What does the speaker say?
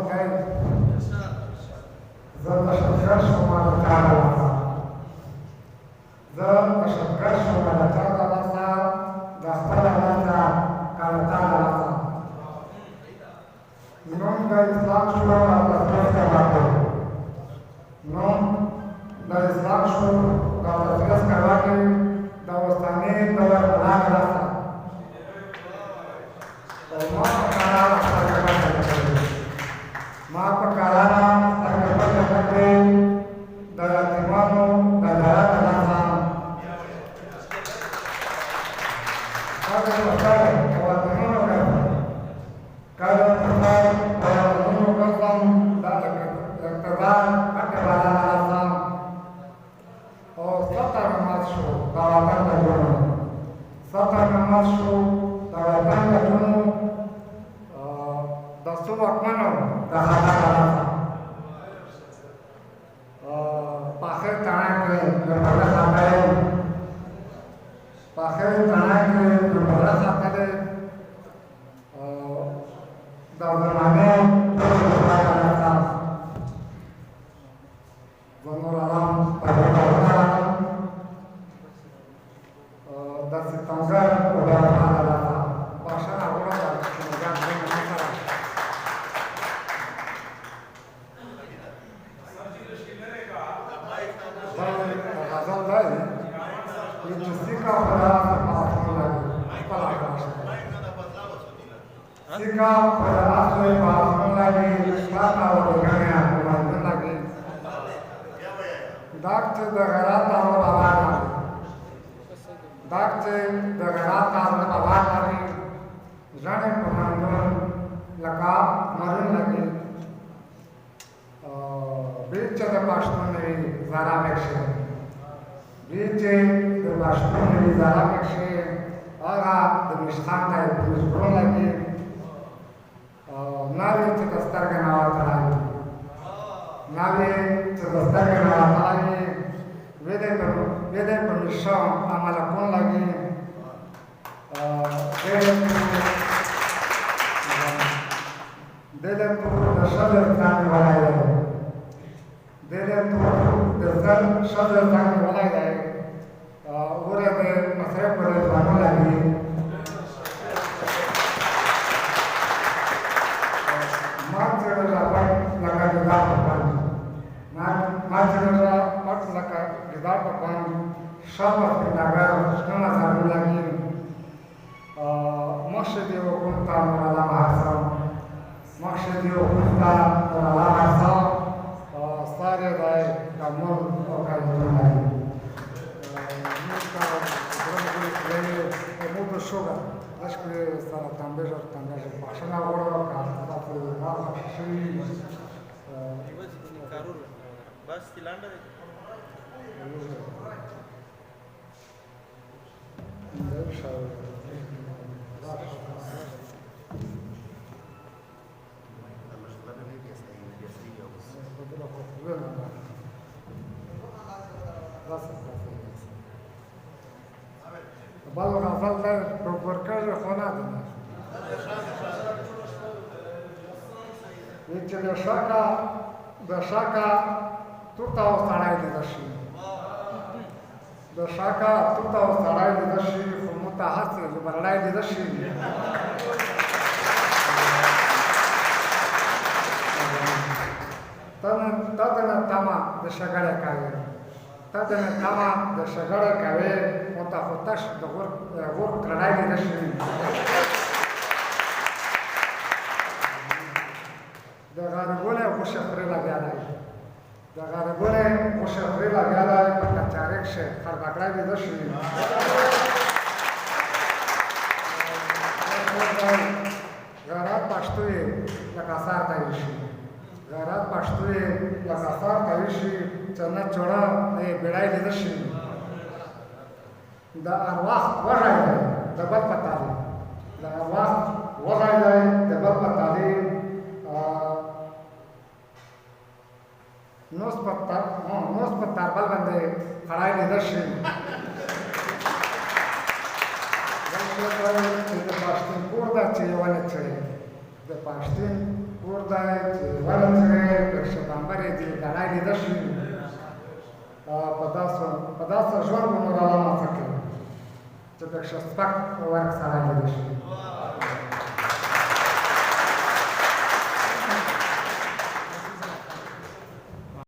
گئی زه تشکر شوم د چا د لاسه زه تشکر شوم د چا د لاسه د خپله لاسه که د تا د لاسه نوم د اسلام شو او د تدریس کوونکی نوم د اسلام شو او د تدریس کوونکی د اوسني دور د لارې لاسه ما په کارانه سترګې پټې کړې د یتیمانو د ژړا د لاسه کله خدای د وطنونو ګرځم کله خدای د وطنونو ګرځم دا د اقتدار پټې والا د لاسه او سطر مات شو د وطن د ژوند سطر مات شو د وطن د ژوند د څو واکمنو د خطا د لاسه په آخر تڼاک کې د پرده خاطرې په آخر تڼاک کې د پرده خاطرې د زمانې ټول خدای د لاسه زه نور علام په ډېره ولاړم د ستمګر په ډېره د لاسه بخښنه غواړم چې مجان زموږ نه سره غزل دی چې سیکا خدا پاسون لګي خپل راشه سیکا خدا اصلي پاسون لګي شاته ورګنه پاسون لګي داکته د غرات او روانه داکته د غرات او روانه ځانه په باندې لکه مرن لګي بیچ د پښتون دی زارا مکشه بیچ د پښتون دی زارا مکشه هغه د مشخان ته پوزګرون لګي ناوی چې دسترګ نه واتای ناوی چې دسترګ نه واتای وېده په نشان عمل کول لګي دله په شجر باندې ولای دله په شجر باندې ولای دی وګوره د مصرف په ځانو لګي ما چې راځم لکه دا په باندې ما چې راځم لکه دا په باندې شابه په نګار څنګه ځانو لګي مشهد یو کوم تاسو ولا حسن مقصد یو خدا ولا حساب ساره دای کمال او کایونه نوکا درمګل کړي مو په شوګه لشکره سره تنبیج باشنه وړو کارته په شي کارور بس تلاندر بعض غزل ده برکر خونه ده چې د شاکا توتا او سړی لیده شي د شاکا توتا او سړی لیده شي خو متحسن برړی لیده شي تدنه تمه د شګړې کوي تدنه تمه د شګړې کوي متخصص د غور کړای لیده شي د غربونه خوشې خوري لګیا دی د غربونه خوشې خوري لګیا دی په کچارک شي خربکړای لیده شي غرات پښتو یې لکه سار ته شي غرات پښتو یې لکه سار ته شي چې نه چوړه نه بیړای لیده شي د ارواح وږی دی د بل په تعلیم د ارواح وږی دی د بل په تعلیم نوس په تربل باندې خړای لیده شي د پښتون کور ده چې یوه نه چړي د Paștin, Urdai, Valențe, și Tambare, Canai, Lidași, Pădasă, Joan, Bună, la masă, că. Ce pe și-o spac, o oară să la Lidași.